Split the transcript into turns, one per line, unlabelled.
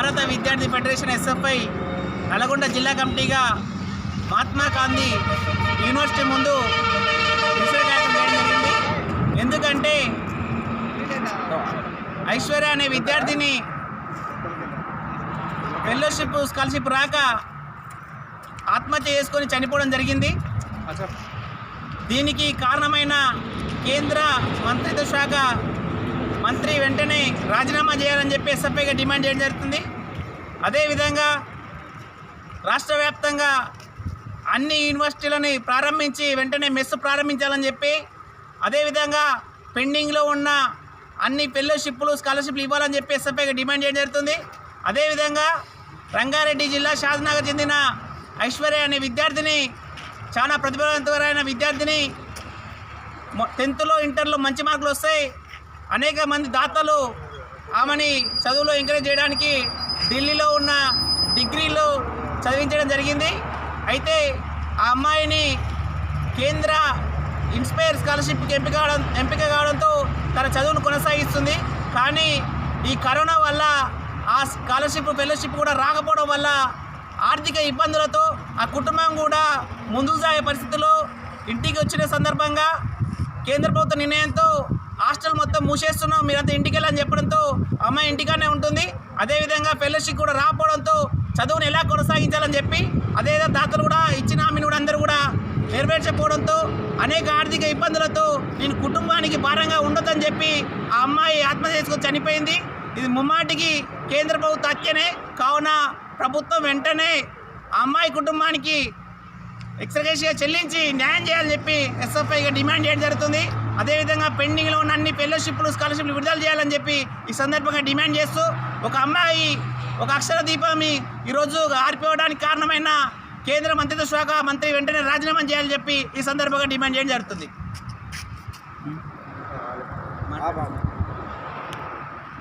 భారత విద్యార్థి federation SFI Nalgonda జిల్లా కమిటీగా మహాత్మా గాంధీ యూనివర్సిటీ ముందు నిరసనకార్యక్రమం చేయడం జరిగింది. ఎందుకంటే ఐశ్వర్య అనే విద్యార్థిని ఫెలోషిప్ స్కాలర్షిప్ రాక ఆత్మహత్య చేసుకొని చనిపోవడం జరిగింది. దీనికి కారణమైన కేంద్ర మంత్రిత్వ శాఖ మంత్రి వెంటనే రాజీనామా చేయాలని చెప్పి ఎస్ఎఫ్ఐగా డిమాండ్ చేయడం జరుగుతుంది. అదేవిధంగా రాష్ట్ర వ్యాప్తంగా అన్ని యూనివర్సిటీలని ప్రారంభించి వెంటనే మెస్ ప్రారంభించాలని చెప్పి, అదేవిధంగా పెండింగ్లో ఉన్న అన్ని ఫెలోషిప్లు స్కాలర్షిప్లు ఇవ్వాలని చెప్పి ఎస్ఎఫ్ఐగా డిమాండ్ చేయడం జరుగుతుంది. అదేవిధంగా రంగారెడ్డి జిల్లా షాద్నగర్ చెందిన ఐశ్వర్య అనే విద్యార్థిని, చాలా ప్రతిభావంతమైన విద్యార్థిని, 10th ఇంటర్లో మంచి మార్కులు వస్తాయి. అనేక మంది దాతలు ఆమెని చదువులో ఎంకరేజ్ చేయడానికి ఢిల్లీలో ఉన్న డిగ్రీలో చదివించడం జరిగింది. అయితే ఆ అమ్మాయిని కేంద్ర ఇన్స్పైర్ స్కాలర్షిప్కి ఎంపిక కావడంతో తన చదువును కొనసాగిస్తుంది. కానీ ఈ కరోనా వల్ల ఆ స్కాలర్షిప్ ఫెలోషిప్ కూడా రాకపోవడం వల్ల ఆర్థిక ఇబ్బందులతో ఆ కుటుంబం కూడా ముందుకు సాగే పరిస్థితుల్లో ఇంటికి వచ్చిన సందర్భంగా కేంద్ర ప్రభుత్వ నిర్ణయంతో హాస్టల్ మొత్తం మూసేస్తున్నాం, మీరంతా ఇంటికి వెళ్ళని చెప్పడంతో అమ్మాయి ఇంటికానే ఉంటుంది. అదేవిధంగా ఫెలోషిప్ కూడా రాకపోవడంతో చదువును ఎలా కొనసాగించాలని చెప్పి అదేవిధంగా దాతలు కూడా ఇచ్చిన హామీని కూడా అందరూ కూడా నెరవేర్చకపోవడంతో అనేక ఆర్థిక ఇబ్బందులతో నేను కుటుంబానికి భారంగా ఉండొద్దని చెప్పి ఆ అమ్మాయి ఆత్మహత్య చేసుకొని చనిపోయింది. ఇది ముమ్మాటికి కేంద్ర ప్రభుత్వ హత్యనే. కావున ప్రభుత్వం వెంటనే ఆ అమ్మాయి కుటుంబానికి ఎక్స్గ్రేషియా చెల్లించి న్యాయం చేయాలని చెప్పి ఎస్ఎఫ్ఐగా డిమాండ్ చేయడం జరుగుతుంది. అదేవిధంగా పెండింగ్లో ఉన్న అన్ని ఫెలోషిప్లు స్కాలర్షిప్లు విడుదల చేయాలని చెప్పి ఈ సందర్భంగా డిమాండ్ చేస్తూ, ఒక అమ్మాయి ఒక అక్షర దీపాన్ని ఈరోజు ఆరిపోవడానికి కారణమైన కేంద్ర మంత్రిత్వ శాఖ మంత్రి వెంటనే రాజీనామా చేయాలని చెప్పి ఈ సందర్భంగా డిమాండ్ చేయడం జరుగుతుంది.